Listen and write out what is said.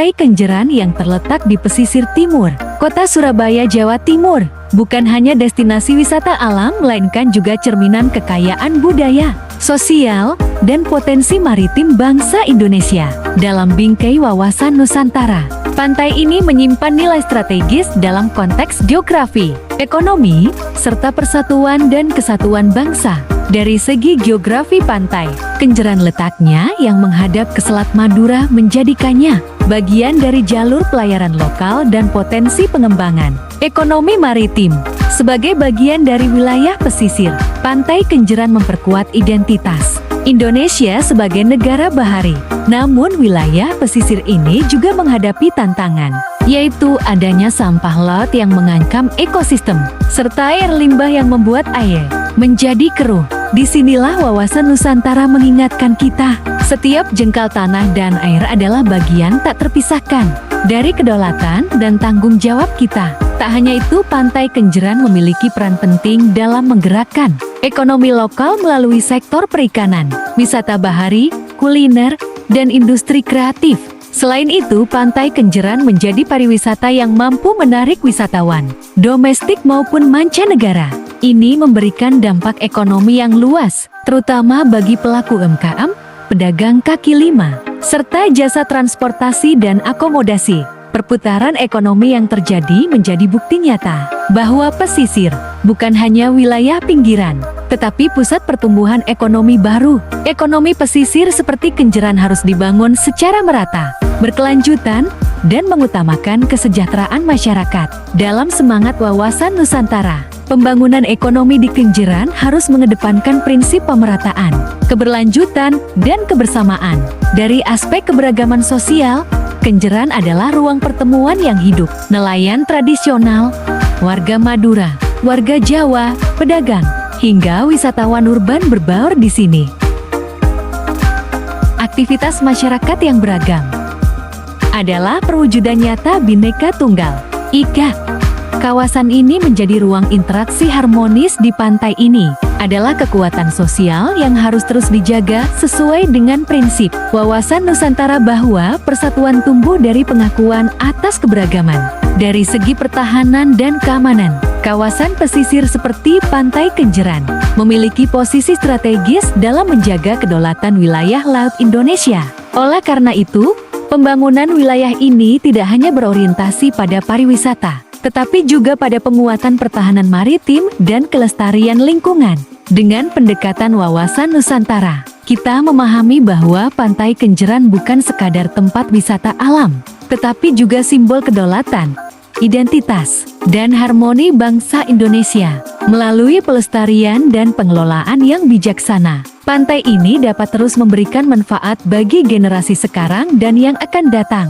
Pantai Kenjeran yang terletak di pesisir timur, Kota Surabaya, Jawa Timur, bukan hanya destinasi wisata alam, melainkan juga cerminan kekayaan budaya, sosial, dan potensi maritim bangsa Indonesia. Dalam bingkai wawasan Nusantara, pantai ini menyimpan nilai strategis dalam konteks geografi, ekonomi, serta persatuan dan kesatuan bangsa. Dari segi geografi pantai, Kenjeran letaknya yang menghadap ke Selat Madura menjadikannya bagian dari jalur pelayaran lokal dan potensi pengembangan ekonomi maritim. Sebagai bagian dari wilayah pesisir, Pantai Kenjeran memperkuat identitas Indonesia sebagai negara bahari. Namun wilayah pesisir ini juga menghadapi tantangan, yaitu adanya sampah laut yang mengancam ekosistem, serta air limbah yang membuat air menjadi keruh. Disinilah wawasan Nusantara mengingatkan kita, setiap jengkal tanah dan air adalah bagian tak terpisahkan dari kedaulatan dan tanggung jawab kita. Tak hanya itu, Pantai Kenjeran memiliki peran penting dalam menggerakkan ekonomi lokal melalui sektor perikanan, wisata bahari, kuliner, dan industri kreatif. Selain itu, Pantai Kenjeran menjadi pariwisata yang mampu menarik wisatawan domestik maupun mancanegara. Ini memberikan dampak ekonomi yang luas, terutama bagi pelaku UMKM, pedagang kaki lima, serta jasa transportasi dan akomodasi. Perputaran ekonomi yang terjadi menjadi bukti nyata bahwa pesisir bukan hanya wilayah pinggiran, tetapi pusat pertumbuhan ekonomi baru. Ekonomi pesisir seperti Kenjeran harus dibangun secara merata, berkelanjutan, dan mengutamakan kesejahteraan masyarakat. Dalam semangat wawasan Nusantara, pembangunan ekonomi di Kenjeran harus mengedepankan prinsip pemerataan, keberlanjutan, dan kebersamaan. Dari aspek keberagaman sosial, Kenjeran adalah ruang pertemuan yang hidup. Nelayan tradisional, warga Madura, warga Jawa, pedagang, hingga wisatawan urban berbaur di sini. Aktivitas masyarakat yang beragam adalah perwujudan nyata Bhinneka Tunggal Ika. Kawasan ini menjadi ruang interaksi harmonis. Di pantai ini adalah kekuatan sosial yang harus terus dijaga sesuai dengan prinsip wawasan Nusantara bahwa persatuan tumbuh dari pengakuan atas keberagaman. Dari segi pertahanan dan keamanan, kawasan pesisir seperti Pantai Kenjeran memiliki posisi strategis dalam menjaga kedaulatan wilayah laut Indonesia. Oleh karena itu, pembangunan wilayah ini tidak hanya berorientasi pada pariwisata, tetapi juga pada penguatan pertahanan maritim dan kelestarian lingkungan. Dengan pendekatan wawasan Nusantara, kita memahami bahwa Pantai Kenjeran bukan sekadar tempat wisata alam, tetapi juga simbol kedaulatan, identitas, dan harmoni bangsa Indonesia. Melalui pelestarian dan pengelolaan yang bijaksana, pantai ini dapat terus memberikan manfaat bagi generasi sekarang dan yang akan datang.